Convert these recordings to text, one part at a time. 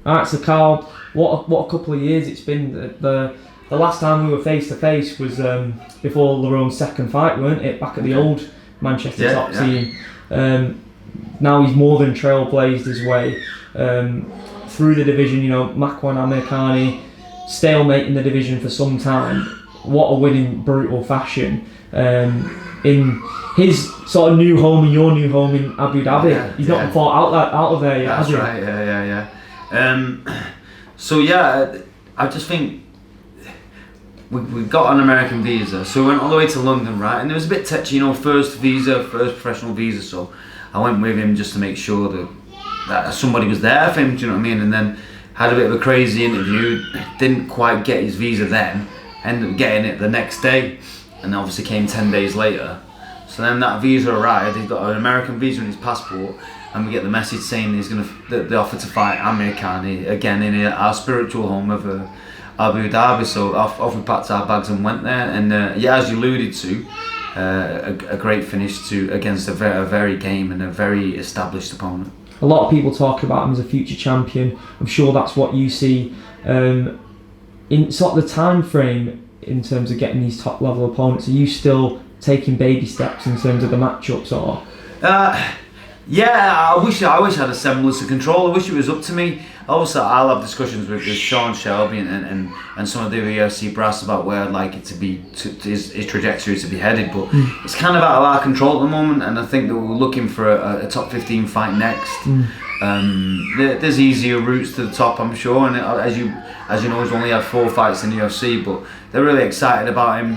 All right, so Carl, what a couple of years it's been. The last time we were face to face was before Lerone's second fight, weren't it? Back at the old Manchester top team. Now he's more than trailblazed his way through the division. You know, Makwan Amirkhani stalemate in the division for some time. What a win in brutal fashion. In his sort of new home and your new home in Abu Dhabi. He's not fought out of there yet, has he? That's right, yeah. I just think we got an American visa, so we went all the way to London, right? And it was a bit touchy, first professional visa, so I went with him just to make sure that somebody was there for him, do you know what I mean? And then had a bit of a crazy interview, didn't quite get his visa then, ended up getting it the next day, and obviously came 10 days later. So then that visa arrived, he's got an American visa in his passport, and we get the message saying the offer to fight Amirkhani again in our spiritual home of Abu Dhabi. So off we packed our bags and went there, and as you alluded to, a great finish against a very game and a very established opponent. A lot of people talk about him as a future champion. I'm sure that's what you see in sort of the time frame in terms of getting these top level opponents. Are you still taking baby steps in terms of the matchups, or? I wish I had a semblance of control. I wish it was up to me. Also, I'll have discussions with Sean Shelby and some of the UFC brass about where I'd like it to be, his trajectory to be headed. But it's kind of out of our control at the moment, and I think that we're looking for a top 15 fight next. There's easier routes to the top, I'm sure, and as you know, he's only had 4 fights in the UFC, but they're really excited about him.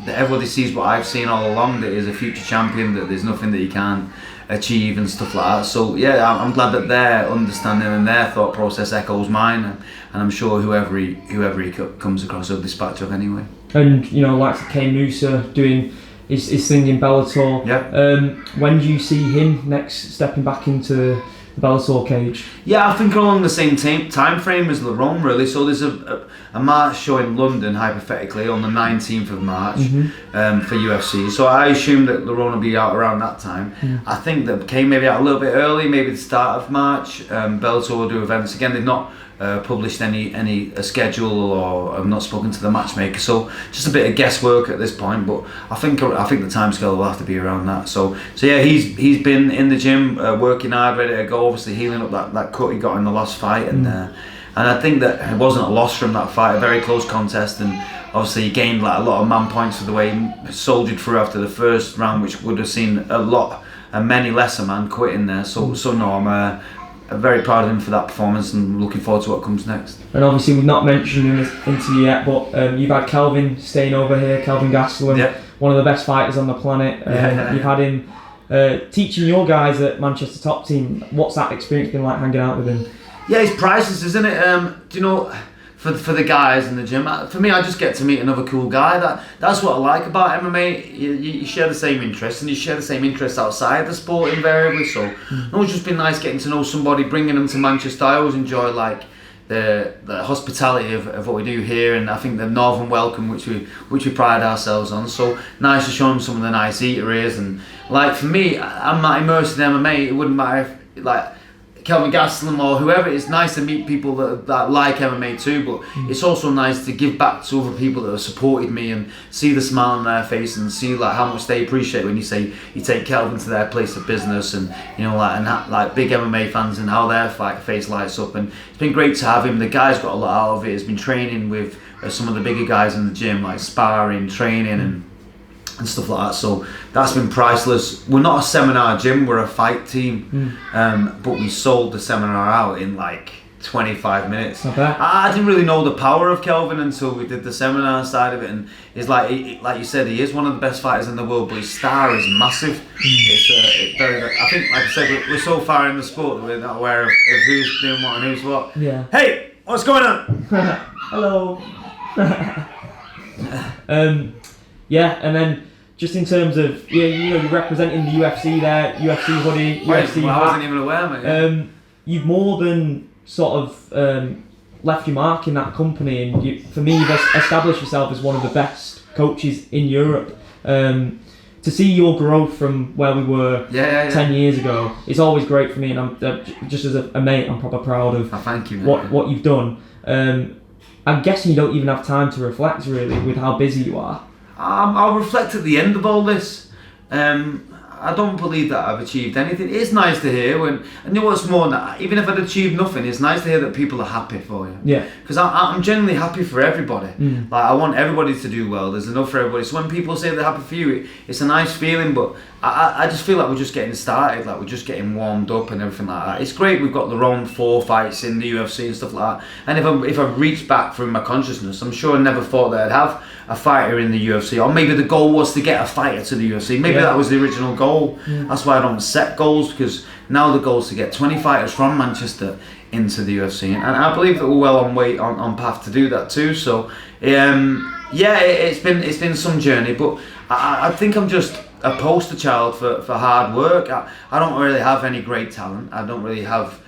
That everybody sees what I've seen all along, that he's a future champion, that there's nothing that he can't achieve and stuff like that. So I'm glad that their understanding and their thought process echoes mine, and I'm sure whoever he comes across he'll dispatch of anyway. And like Kane Musa doing his thing in Bellator. When do you see him next stepping back into the Bellator cage? I think along the same time frame as Lerone, really. So there's a March show in London, hypothetically, on the 19th of March for UFC. So I assume that Lerone will be out around that time. I think that Kane may be out a little bit early, maybe the start of March. Bellator will do events again. They've not published any schedule, or I've not spoken to the matchmaker, so just a bit of guesswork at this point. But I think the timescale will have to be around that. So he's been in the gym, working hard, ready to go. Obviously healing up that cut he got in the last fight, and I think that it wasn't a loss from that fight, a very close contest, and obviously he gained a lot of man points for the way he soldiered through after the first round, which would have seen many lesser man quitting there. So no, I'm very proud of him for that performance, and looking forward to what comes next. And obviously we've not mentioned in this interview yet, but you've had Kelvin staying over here, Kelvin Gastelum, one of the best fighters on the planet. You've had him teaching your guys at Manchester Top Team. What's that experience been like, hanging out with him? It's priceless, isn't it? For the guys in the gym, for me, I just get to meet another cool guy. That's what I like about MMA. You share the same interests, and you share the same interests outside the sport invariably. So it's just been nice getting to know somebody, bringing them to Manchester. I always enjoy the hospitality of what we do here, and I think the northern welcome, which we pride ourselves on. So nice to show them some of the nice eateries, and for me, I'm not immersed in MMA. It wouldn't matter if Kelvin Gastelum or whoever. It's nice to meet people that like MMA too, but it's also nice to give back to other people that have supported me, and see the smile on their face, and see how much they appreciate when you say you take Kelvin to their place of business, and big MMA fans, and how their face lights up. And it's been great to have him. The guy's got a lot out of it. He's been training with some of the bigger guys in the gym, sparring, training, and stuff like that. So that's been priceless. We're not a seminar gym, we're a fight team, but we sold the seminar out in 25 minutes. I didn't really know the power of Kelvin until we did the seminar side of it, and it's like you said, he is one of the best fighters in the world, but his star is massive. It's very, I think, like I said, we're so far in the sport that we're not aware of who's doing what and who's what. Hey, what's going on? Hello. And then just in terms of you're representing the UFC there, UFC hoodie, UFC hat. I wasn't even aware, mate. You've more than sort of left your mark in that company, and for me, you've established yourself as one of the best coaches in Europe. to see your growth from where we were 10 years ago, it's always great for me, and I'm just as a mate, I'm proper proud of thank you, what you've done. I'm guessing you don't even have time to reflect really with how busy you are. I'll reflect at the end of all this. I don't believe that I've achieved anything. It is nice to hear and you know what's more than that, even if I'd achieved nothing, it's nice to hear that people are happy for you. Yeah. Because I'm genuinely happy for everybody. Like I want everybody to do well. There's enough for everybody. So when people say they're happy for you, it's a nice feeling. But I just feel like we're just getting started. Like we're just getting warmed up and everything like that. It's great. We've got Lerone 4 fights in the UFC and stuff like that. And if I reach back through my consciousness, I'm sure I never thought that I'd have a fighter in the UFC, or maybe the goal was to get a fighter to the UFC. Maybe that was the original goal. That's why I don't set goals, because now the goal is to get 20 fighters from Manchester into the UFC, and I believe that we're well on path to do that too. So it's been some journey, but I think I'm just a poster child for hard work. I don't really have any great talent. I don't really have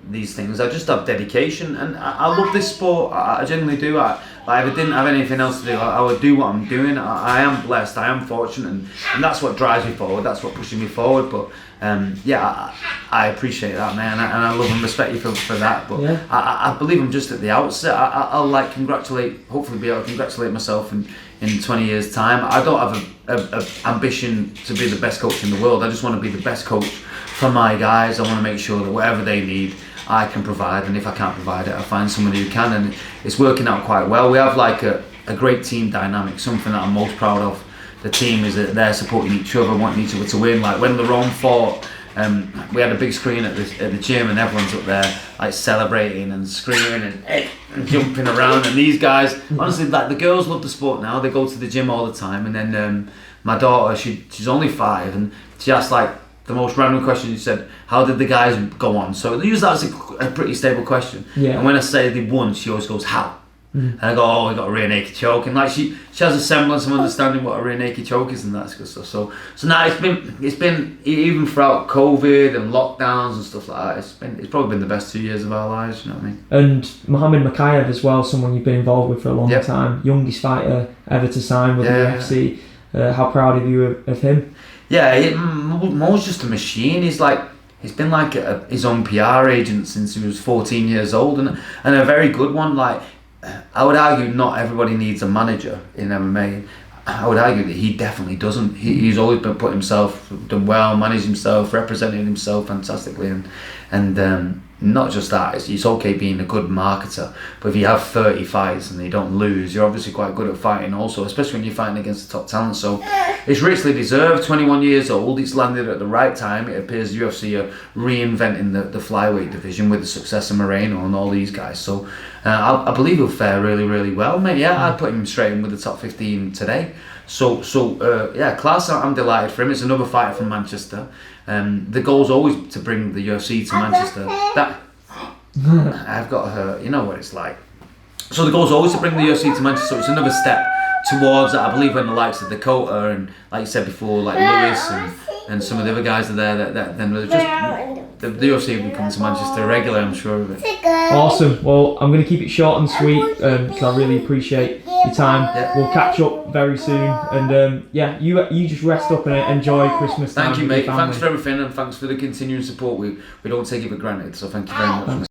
these things. I just have dedication, and I love this sport. I genuinely do. If I didn't have anything else to do, I would do what I'm doing. I am blessed, I am fortunate, and that's what drives me forward, that's what pushes me forward. But I appreciate that, man, and I love and respect you for that. But I believe I'm just at the outset. I'll hopefully be able to congratulate myself in 20 years time. I don't have a ambition to be the best coach in the world. I just want to be the best coach for my guys. I want to make sure that whatever they need, I can provide, and if I can't provide it, I find somebody who can, and it's working out quite well. We have like a great team dynamic, something that I'm most proud of. The team is that they're supporting each other, wanting each other to win. Like when Lerone fought, we had a big screen at the gym, and everyone's up there like celebrating and screaming and jumping around. And these guys, honestly, like the girls love the sport now. They go to the gym all the time. And then my daughter, she's only 5, and she asked like the most random question. She said, "How did the guys go on?" So they use that as a pretty stable question. Yeah. And when I say they won, she always goes, "How?" And I go, "Oh, we got a rear naked choke," and like she has a semblance of understanding what a rear naked choke is, and that's good stuff. So now it's been even throughout COVID and lockdowns and stuff like that. It's probably been the best 2 years of our lives. You know what I mean? And Muhammed Mokaev as well, someone you've been involved with for a long time, youngest fighter ever to sign with the UFC. How proud are you of him? Yeah, Mo's just a machine. He's been like his own PR agent since he was 14 years old, and a very good one. Like, I would argue not everybody needs a manager in MMA. I would argue that he definitely doesn't. He's always been put himself, done well, managed himself, represented himself fantastically, and not just that. It's okay being a good marketer, but if you have 30 fights and you don't lose, you're obviously quite good at fighting also, especially when you're fighting against the top talent. So it's richly deserved. 21 years old, it's landed at the right time. It appears UFC are reinventing the flyweight division with the success of Moreno and all these guys. So I believe he'll fare really, really well, mate. Yeah, I'd put him straight in with the top 15 today. So class. I'm delighted for him. It's another fighter from Manchester. The goal's always to bring the UFC to Manchester. I've got her. You know what it's like. So the goal's always to bring the UFC to Manchester. So it's another step towards that. I believe when the likes of Dakota and, like you said before, like Lewis and some of the other guys are there, that then they're just the UFC will come to Manchester regularly, I'm sure of it. Awesome. Well, I'm going to keep it short and sweet because I really appreciate your time. Yeah. We'll catch up very soon, and you just rest up and enjoy Christmas time. Thank you, mate. Thanks for everything, and thanks for the continuing support. We don't take it for granted, so thank you very much.